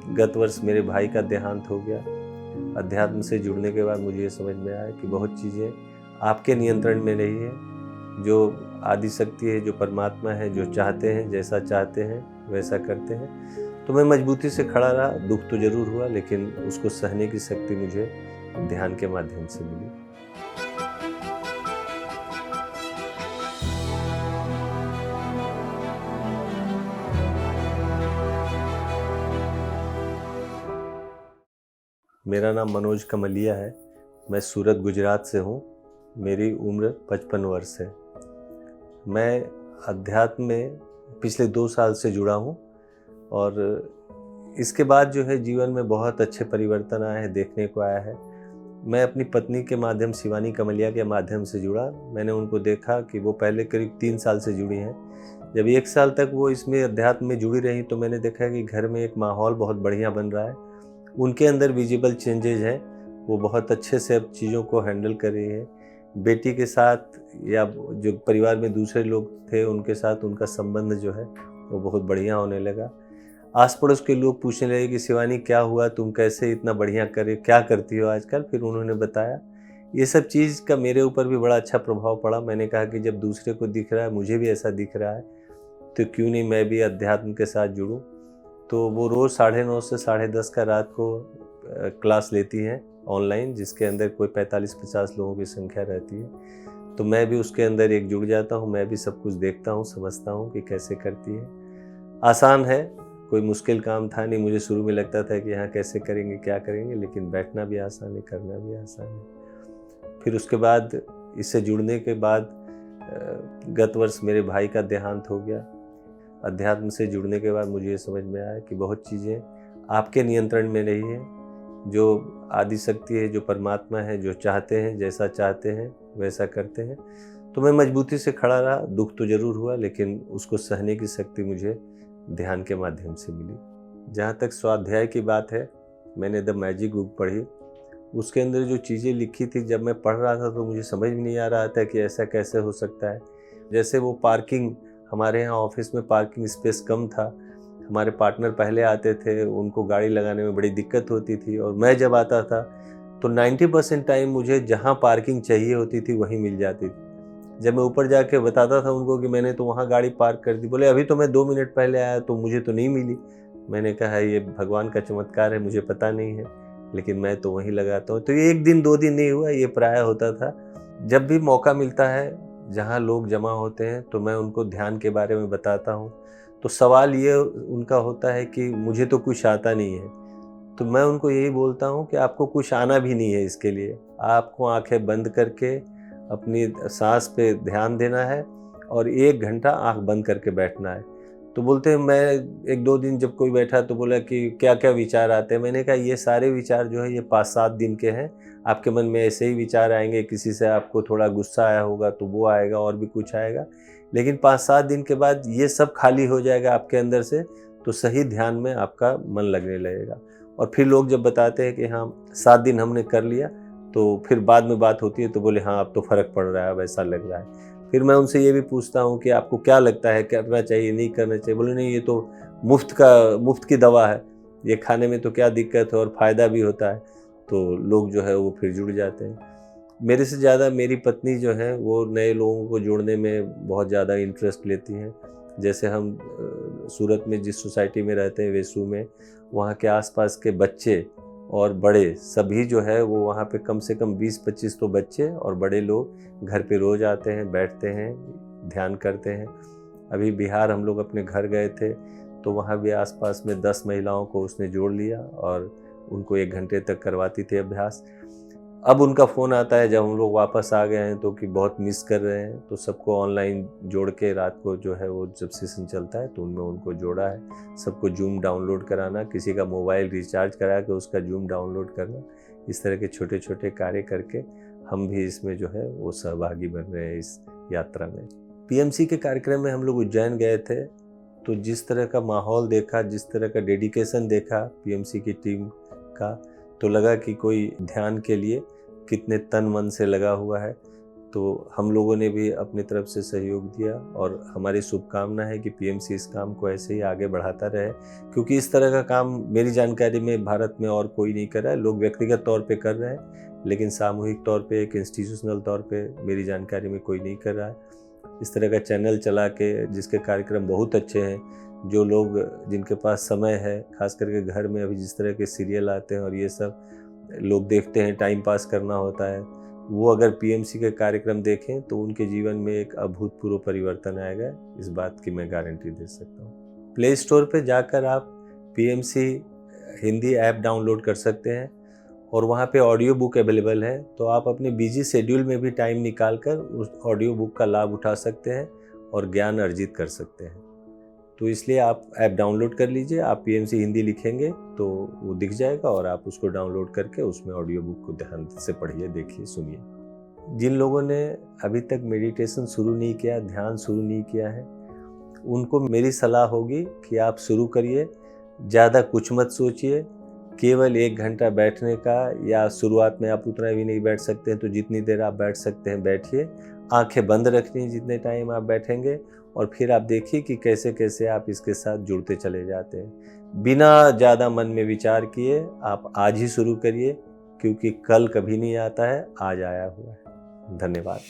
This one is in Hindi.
गत वर्ष मेरे भाई का देहांत हो गया। अध्यात्म से जुड़ने के बाद मुझे ये समझ में आया कि बहुत चीज़ें आपके नियंत्रण में नहीं है। जो आदि शक्ति है, जो परमात्मा है, जो चाहते हैं, जैसा चाहते हैं वैसा करते हैं। तो मैं मजबूती से खड़ा रहा। दुख तो ज़रूर हुआ, लेकिन उसको सहने की शक्ति मुझे ध्यान के माध्यम से मिली। मेरा नाम मनोज कमलिया है। मैं सूरत, गुजरात से हूँ। मेरी उम्र 55 वर्ष है। मैं अध्यात्म में पिछले 2 साल से जुड़ा हूँ और इसके बाद जो है जीवन में बहुत अच्छे परिवर्तन आए हैं, देखने को आया है। मैं अपनी पत्नी के माध्यम, शिवानी कमलिया के माध्यम से जुड़ा। मैंने उनको देखा कि वो पहले करीब 3 साल से जुड़ी हैं। जब 1 साल तक वो इसमें अध्यात्म में जुड़ी रही तो मैंने देखा कि घर में एक माहौल बहुत बढ़िया बन रहा है। उनके अंदर विजिबल चेंजेज हैं। वो बहुत अच्छे से अब चीज़ों को हैंडल कर रही है। बेटी के साथ या जो परिवार में दूसरे लोग थे उनके साथ उनका संबंध जो है वो बहुत बढ़िया होने लगा। आस पड़ोस के लोग पूछने लगे कि शिवानी क्या हुआ, तुम कैसे इतना बढ़िया क्या करती हो आजकल। फिर उन्होंने बताया। ये सब चीज़ का मेरे ऊपर भी बड़ा अच्छा प्रभाव पड़ा। मैंने कहा कि जब दूसरे को दिख रहा है, मुझे भी ऐसा दिख रहा है, तो क्यों नहीं मैं भी अध्यात्म के साथ जुड़ूं। तो वो रोज़ 9:30 से 10:30 का रात को क्लास लेती हैं ऑनलाइन, जिसके अंदर कोई 45-50 लोगों की संख्या रहती है। तो मैं भी उसके अंदर एक जुड़ जाता हूँ। मैं भी सब कुछ देखता हूँ, समझता हूँ कि कैसे करती है। आसान है, कोई मुश्किल काम था नहीं। मुझे शुरू में लगता था कि हाँ कैसे करेंगे, क्या करेंगे, लेकिन बैठना भी आसान है, करना भी आसान है। फिर उसके बाद इससे जुड़ने के बाद गत वर्ष मेरे भाई का देहांत हो गया। अध्यात्म से जुड़ने के बाद मुझे ये समझ में आया कि बहुत चीज़ें आपके नियंत्रण में नहीं है। जो आदि शक्ति है, जो परमात्मा है, जो चाहते हैं, जैसा चाहते हैं वैसा करते हैं। तो मैं मजबूती से खड़ा रहा। दुख तो ज़रूर हुआ, लेकिन उसको सहने की शक्ति मुझे ध्यान के माध्यम से मिली। जहाँ तक स्वाध्याय की बात है, मैंने द मैजिक बुक पढ़ी। उसके अंदर जो चीज़ें लिखी थी, जब मैं पढ़ रहा था तो मुझे समझ में नहीं आ रहा था कि ऐसा कैसे हो सकता है। जैसे वो पार्किंग, हमारे यहाँ ऑफिस में पार्किंग स्पेस कम था। हमारे पार्टनर पहले आते थे, उनको गाड़ी लगाने में बड़ी दिक्कत होती थी, और मैं जब आता था तो 90% टाइम मुझे जहाँ पार्किंग चाहिए होती थी वहीं मिल जाती थी। जब मैं ऊपर जाके बताता था उनको कि मैंने तो वहाँ गाड़ी पार्क कर दी, बोले अभी तो मैं 2 मिनट पहले आया तो मुझे तो नहीं मिली। मैंने कहा ये भगवान का चमत्कार है, मुझे पता नहीं है, लेकिन मैं तो वहीं लगाता हूँ। तो ये 1 दिन 2 दिन नहीं हुआ, ये प्रायः होता था। जब भी मौका मिलता है, जहाँ लोग जमा होते हैं, तो मैं उनको ध्यान के बारे में बताता हूँ। तो सवाल ये उनका होता है कि मुझे तो कुछ आता नहीं है। तो मैं उनको यही बोलता हूँ कि आपको कुछ आना भी नहीं है। इसके लिए आपको आंखें बंद करके अपनी सांस पे ध्यान देना है और 1 घंटा आंख बंद करके बैठना है। तो बोलते हैं, मैं 1-2 दिन जब कोई बैठा तो बोला कि क्या क्या विचार आते हैं। मैंने कहा ये सारे विचार जो है ये 5-7 दिन के हैं। आपके मन में ऐसे ही विचार आएंगे, किसी से आपको थोड़ा गुस्सा आया होगा तो वो आएगा, और भी कुछ आएगा, लेकिन 5-7 दिन के बाद ये सब खाली हो जाएगा आपके अंदर से। तो सही ध्यान में आपका मन लगने लगेगा। और फिर लोग जब बताते हैं कि हाँ 7 दिन हमने कर लिया, तो फिर बाद में बात होती है तो बोले हाँ अब तो फ़र्क पड़ रहा है, अब ऐसा लग रहा है। फिर मैं उनसे ये भी पूछता हूँ कि आपको क्या लगता है, करना चाहिए, नहीं करना चाहिए। बोले नहीं, ये तो मुफ्त की दवा है, ये खाने में तो क्या दिक्कत है, और फ़ायदा भी होता है। तो लोग जो है वो फिर जुड़ जाते हैं। मेरे से ज़्यादा मेरी पत्नी जो है वो नए लोगों को जोड़ने में बहुत ज़्यादा इंटरेस्ट लेती हैं। जैसे हम सूरत में जिस सोसाइटी में रहते हैं, वेसू में, वहाँ के आसपास के बच्चे और बड़े सभी जो है वो वहाँ पे कम से कम 20-25 तो बच्चे और बड़े लोग घर पे रोज़ आते हैं, बैठते हैं, ध्यान करते हैं। अभी बिहार हम लोग अपने घर गए थे तो वहाँ भी आसपास में 10 महिलाओं को उसने जोड़ लिया और उनको 1 घंटे तक करवाती थी अभ्यास। अब उनका फ़ोन आता है जब हम लोग वापस आ गए हैं तो कि बहुत मिस कर रहे हैं, तो सबको ऑनलाइन जोड़ के रात को जो है वो जब सेशन चलता है तो उनमें उनको जोड़ा है। सबको जूम डाउनलोड कराना, किसी का मोबाइल रिचार्ज करा के उसका जूम डाउनलोड करना, इस तरह के छोटे छोटे कार्य करके हम भी इसमें जो है वो सहभागी बन रहे हैं इस यात्रा में। पीएमसी के कार्यक्रम में हम लोग उज्जैन गए थे, तो जिस तरह का माहौल देखा, जिस तरह का डेडिकेशन देखा पीएमसी की टीम का, तो लगा कि कोई ध्यान के लिए कितने तन मन से लगा हुआ है। तो हम लोगों ने भी अपनी तरफ से सहयोग दिया और हमारी शुभकामना है कि पीएमसी इस काम को ऐसे ही आगे बढ़ाता रहे, क्योंकि इस तरह का काम मेरी जानकारी में भारत में और कोई नहीं कर रहा है। लोग व्यक्तिगत तौर पे कर रहे हैं, लेकिन सामूहिक तौर पे, एक इंस्टीट्यूशनल तौर पे मेरी जानकारी में कोई नहीं कर रहा है। इस तरह का चैनल चला के जिसके कार्यक्रम बहुत अच्छे हैं, जो लोग जिनके पास समय है, खास करके घर में अभी जिस तरह के सीरियल आते हैं और ये सब लोग देखते हैं, टाइम पास करना होता है, वो अगर पीएमसी के कार्यक्रम देखें तो उनके जीवन में एक अभूतपूर्व परिवर्तन आएगा। इस बात की मैं गारंटी दे सकता हूँ। प्ले स्टोर पे जाकर आप पीएमसी हिंदी ऐप डाउनलोड कर सकते हैं और वहाँ पे ऑडियो बुक अवेलेबल है, तो आप अपने बिजी शेड्यूल में भी टाइम निकाल कर उस ऑडियो बुक का लाभ उठा सकते हैं और ज्ञान अर्जित कर सकते हैं। तो इसलिए आप ऐप डाउनलोड कर लीजिए। आप पीएमसी हिंदी लिखेंगे तो वो दिख जाएगा और आप उसको डाउनलोड करके उसमें ऑडियो बुक को ध्यान से पढ़िए, देखिए, सुनिए। जिन लोगों ने अभी तक मेडिटेशन शुरू नहीं किया, ध्यान शुरू नहीं किया है, उनको मेरी सलाह होगी कि आप शुरू करिए। ज़्यादा कुछ मत सोचिए, केवल 1 घंटा बैठने का, या शुरुआत में आप उतना भी नहीं बैठ सकते हैं तो जितनी देर आप बैठ सकते हैं बैठिए। आंखें बंद रखनी जितने टाइम आप बैठेंगे, और फिर आप देखिए कि कैसे कैसे आप इसके साथ जुड़ते चले जाते हैं। बिना ज़्यादा मन में विचार किए आप आज ही शुरू करिए, क्योंकि कल कभी नहीं आता है, आज आया हुआ है। धन्यवाद।